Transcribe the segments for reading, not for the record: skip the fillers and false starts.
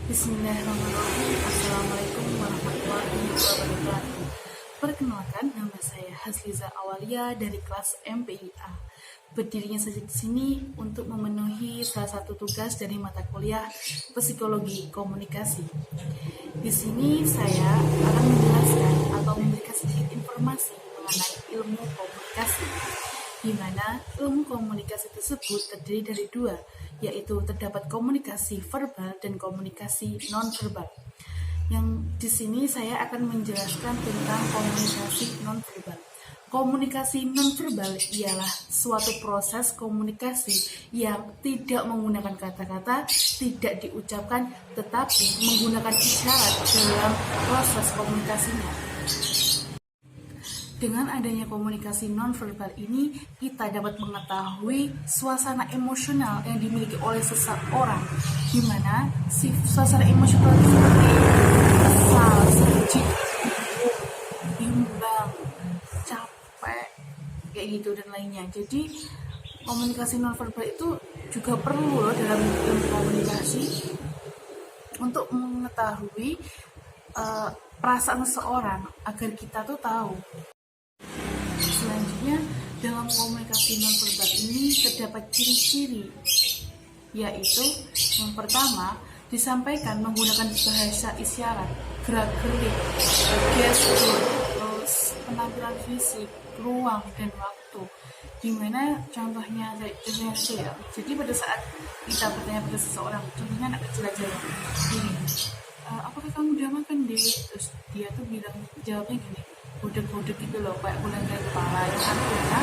Bismillahirrahmanirrahim. Assalamualaikum warahmatullahi wabarakatuh. Perkenalkan, nama saya Hasliza Awalia dari kelas MPIA. Berdirinya saja di sini untuk memenuhi salah satu tugas dari mata kuliah Psikologi Komunikasi. Di sini saya akan menjelaskan atau memberikan sedikit informasi mengenai ilmu komunikasi, di mana ilmu komunikasi tersebut terdiri dari dua, yaitu terdapat komunikasi verbal dan komunikasi non-verbal. Yang di sini saya akan menjelaskan tentang komunikasi non-verbal. Komunikasi non-verbal ialah suatu proses komunikasi yang tidak menggunakan kata-kata, tidak diucapkan, tetapi menggunakan isyarat dalam proses komunikasinya. Dengan adanya komunikasi nonverbal ini, kita dapat mengetahui suasana emosional yang dimiliki oleh seseorang, di mana si suasana emosional seperti kesal, sedih, bimbang, capek, kayak gitu dan lainnya. Jadi komunikasi nonverbal itu juga perlu loh dalam ilmu komunikasi untuk mengetahui perasaan seseorang agar kita tuh tahu. Selanjutnya, dalam komunikasi nonverbal ini terdapat ciri-ciri, yaitu yang pertama, disampaikan menggunakan bahasa isyarat, gerak-gerik, gestur, terus penampilan fisik, ruang, dan waktu. Dimana contohnya ya. Jadi pada saat kita bertanya pada seseorang, contohnya anak kecil aja, gini, apakah kamu udah makan deh? Terus dia tuh jawabnya gini, bodek-bodek gitu loh, kayak bulan dari kepala, yang artinya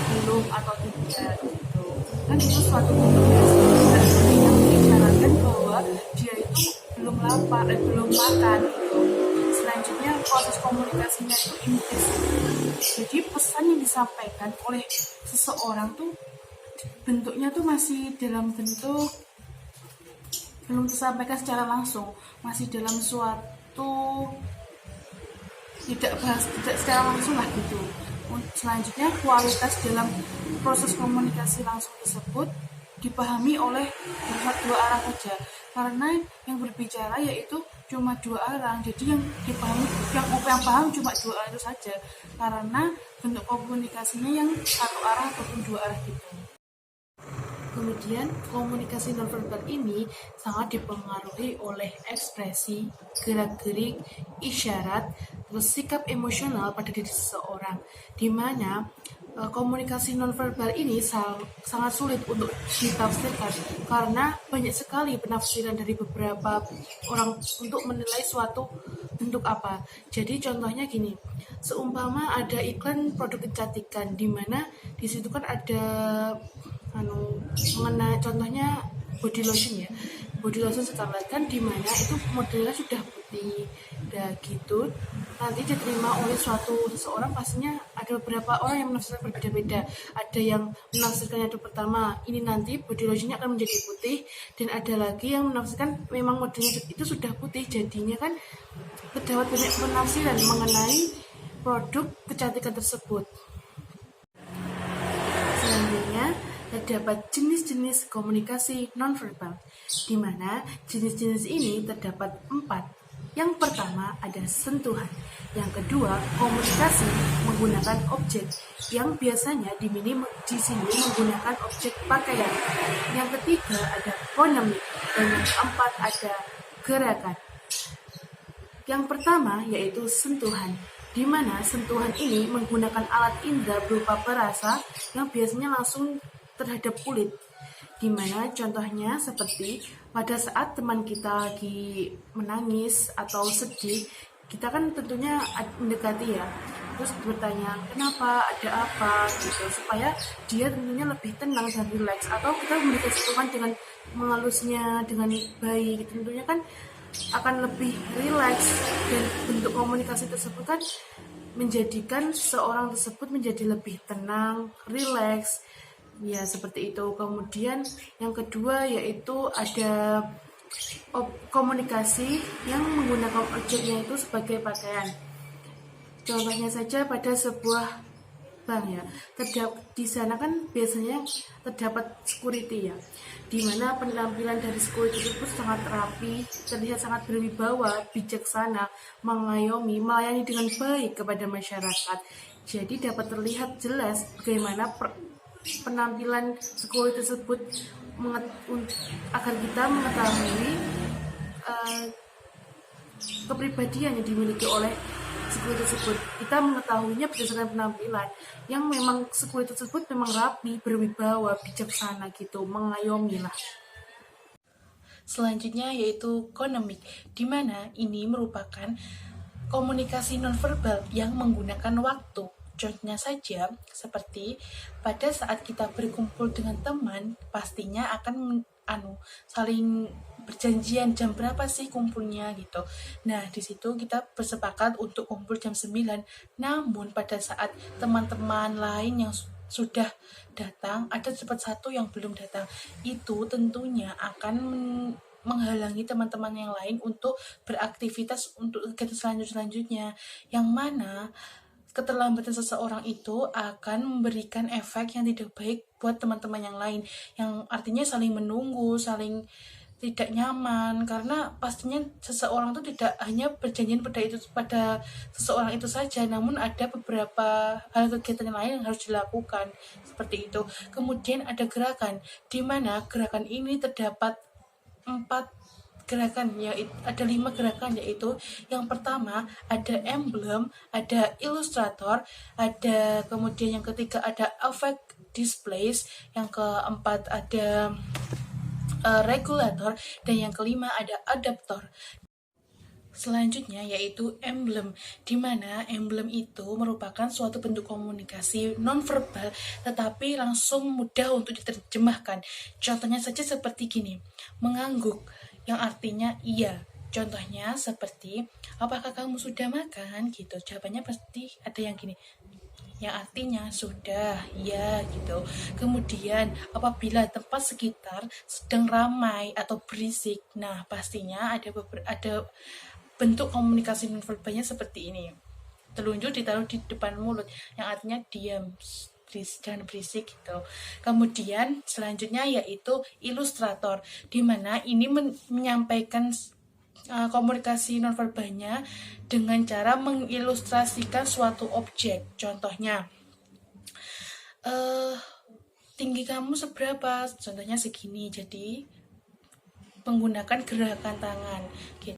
belum atau tidak gitu. Kan itu suatu komunikasi yang mengisyaratkan bahwa dia itu belum lapar dan belum makan gitu. Selanjutnya proses komunikasinya itu implisit. Jadi pesan yang disampaikan oleh seseorang tuh bentuknya tuh masih dalam bentuk belum tersampaikan secara langsung, masih dalam suatu tidak secara langsung lah gitu. Selanjutnya, kualitas dalam proses komunikasi langsung tersebut dipahami oleh dua arah saja, karena yang berbicara yaitu cuma dua arah, jadi yang dipahami yang paham cuma dua arah itu saja, karena bentuk komunikasinya yang satu arah ataupun dua arah gitu. Kemudian, komunikasi nonverbal ini sangat dipengaruhi oleh ekspresi, gerak-gerik, isyarat, terus sikap emosional pada diri seseorang, di mana komunikasi nonverbal ini sangat sulit untuk ditafsirkan karena banyak sekali penafsiran dari beberapa orang untuk menilai suatu bentuk apa. Jadi contohnya gini, seumpama ada iklan produk kecantikan, di mana di situ kan ada mengenai contohnya body lotion ya, body lotion Scarlett kan, di mana itu modelnya sudah putih, udah gitu nanti diterima oleh seseorang, pastinya ada beberapa orang yang menafsirkan berbeda-beda. Ada yang menafsirkannya itu pertama, ini nanti body lotionnya akan menjadi putih, dan ada lagi yang menafsirkan memang modelnya itu sudah putih, jadinya kan terdapat banyak penafsiran mengenai produk kecantikan tersebut. Selanjutnya, terdapat jenis-jenis komunikasi nonverbal, di mana jenis-jenis ini terdapat 4. Yang pertama ada sentuhan, yang kedua komunikasi menggunakan objek, yang biasanya di sini menggunakan objek pakaian, yang ketiga ada fonemik, dan yang keempat ada gerakan. Yang pertama yaitu sentuhan, di mana sentuhan ini menggunakan alat indera berupa perasa yang biasanya langsung terhadap kulit, di mana contohnya seperti pada saat teman kita lagi menangis atau sedih, kita kan tentunya mendekati ya, terus bertanya kenapa, ada apa gitu, supaya dia tentunya lebih tenang dan rileks, atau kita memberikan sentuhan dengan mengalusnya dengan baik, tentunya kan akan lebih rileks, dan bentuk komunikasi tersebut kan menjadikan seorang tersebut menjadi lebih tenang, rileks. Ya, seperti itu. Kemudian yang kedua yaitu ada komunikasi yang menggunakan objeknya itu sebagai pakaian. Contohnya saja pada sebuah bank ya. Di sana kan biasanya terdapat security ya, di mana penampilan dari security tersebut sangat rapi, terlihat sangat berwibawa, bijaksana, mengayomi, melayani dengan baik kepada masyarakat. Jadi dapat terlihat jelas bagaimana penampilan security tersebut agar kita mengetahui kepribadian yang dimiliki oleh security tersebut. Kita mengetahuinya berdasarkan penampilan yang memang security tersebut memang rapi, berwibawa, bijaksana gitu, mengayomi lah. Selanjutnya yaitu konomik, di mana ini merupakan komunikasi nonverbal yang menggunakan waktu. Contohnya saja, seperti pada saat kita berkumpul dengan teman, pastinya akan saling berjanjian jam berapa sih kumpulnya gitu. Nah, di situ kita bersepakat untuk kumpul jam 9. Namun pada saat teman-teman lain yang sudah datang, ada cepat satu yang belum datang. Itu tentunya akan menghalangi teman-teman yang lain untuk beraktivitas untuk kegiatan selanjutnya, yang mana keterlambatan seseorang itu akan memberikan efek yang tidak baik buat teman-teman yang lain, yang artinya saling menunggu, saling tidak nyaman, karena pastinya seseorang itu tidak hanya berjanjian pada seseorang itu saja, namun ada beberapa hal kegiatan yang lain yang harus dilakukan seperti itu. Kemudian ada gerakan, di mana gerakan ini terdapat 4 gerakan, yaitu ada 5 gerakan, yaitu yang pertama ada emblem, ada ilustrator, ada kemudian yang ketiga ada effect displays, yang keempat ada regulator, dan yang kelima ada adaptor. Selanjutnya yaitu emblem, di mana emblem itu merupakan suatu bentuk komunikasi nonverbal tetapi langsung mudah untuk diterjemahkan. Contohnya saja seperti gini, mengangguk, yang artinya iya. Contohnya seperti, apakah kamu sudah makan? Gitu. Jawabannya pasti ada yang gini, yang artinya sudah, ya gitu. Kemudian apabila tempat sekitar sedang ramai atau berisik, nah pastinya ada bentuk komunikasi nonverbalnya seperti ini. Telunjuk ditaruh di depan mulut, yang artinya diam, jangan berisik gitu. Kemudian selanjutnya yaitu ilustrator, di mana ini menyampaikan komunikasi nonverbalnya dengan cara mengilustrasikan suatu objek. Contohnya, tinggi kamu seberapa? Contohnya segini. Jadi menggunakan gerakan tangan gitu.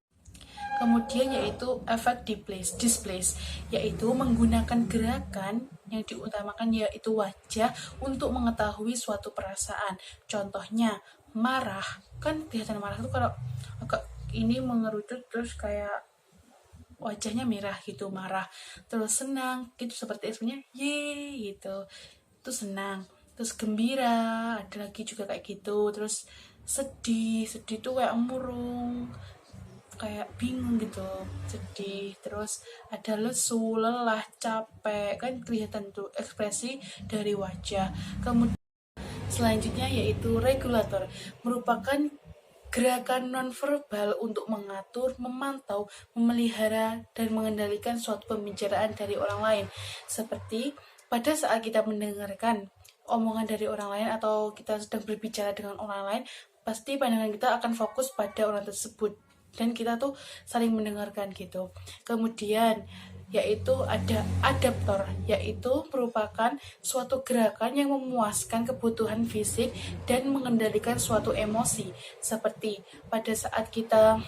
Kemudian yaitu effect displays, yaitu menggunakan gerakan yang diutamakan yaitu wajah untuk mengetahui suatu perasaan. Contohnya marah, kan kelihatan marah itu kalau agak ini mengerucut terus kayak wajahnya merah gitu, marah. Terus senang gitu seperti ekspresinya ye gitu, itu senang. Terus gembira, ada lagi juga kayak gitu. Terus sedih tuh kayak murung, kayak bingung gitu, sedih. Terus ada lesu, lelah, capek, kan kelihatan tuh ekspresi dari wajah. Kemudian selanjutnya yaitu regulator, merupakan gerakan nonverbal untuk mengatur, memantau, memelihara, dan mengendalikan suatu pembicaraan dari orang lain. Seperti pada saat kita mendengarkan omongan dari orang lain atau kita sedang berbicara dengan orang lain, pasti pandangan kita akan fokus pada orang tersebut dan kita tuh saling mendengarkan gitu. Kemudian yaitu ada adaptor, yaitu merupakan suatu gerakan yang memuaskan kebutuhan fisik dan mengendalikan suatu emosi, seperti pada saat kita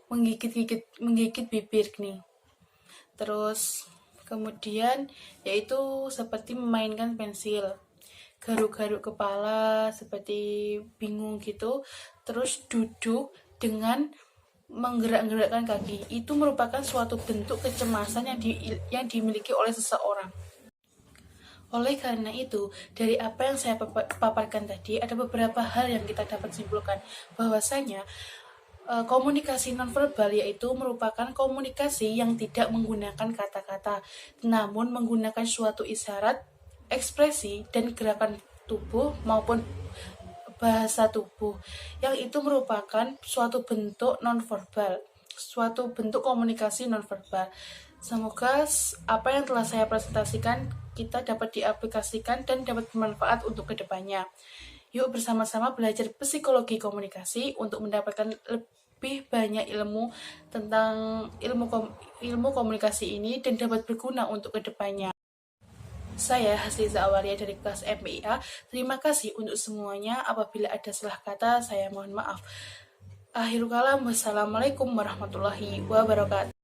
menggigit bibir nih. Terus kemudian yaitu seperti memainkan pensil, garuk-garuk kepala seperti bingung gitu, terus duduk dengan menggerak-gerakkan kaki. Itu merupakan suatu bentuk kecemasan yang dimiliki oleh seseorang. Oleh karena itu, dari apa yang saya paparkan tadi, ada beberapa hal yang kita dapat simpulkan bahwasanya komunikasi nonverbal yaitu merupakan komunikasi yang tidak menggunakan kata-kata, namun menggunakan suatu isyarat, ekspresi, dan gerakan tubuh maupun bahasa tubuh, yang itu merupakan suatu bentuk nonverbal, suatu bentuk komunikasi nonverbal. Semoga apa yang telah saya presentasikan kita dapat diaplikasikan dan dapat bermanfaat untuk kedepannya. Yuk bersama-sama belajar psikologi komunikasi untuk mendapatkan lebih banyak ilmu tentang ilmu komunikasi ini dan dapat berguna untuk kedepannya. Saya Hasliza Awalia dari kelas MPIA. Terima kasih untuk semuanya. Apabila ada salah kata, saya mohon maaf. Akhirul kalam, wassalamualaikum warahmatullahi wabarakatuh.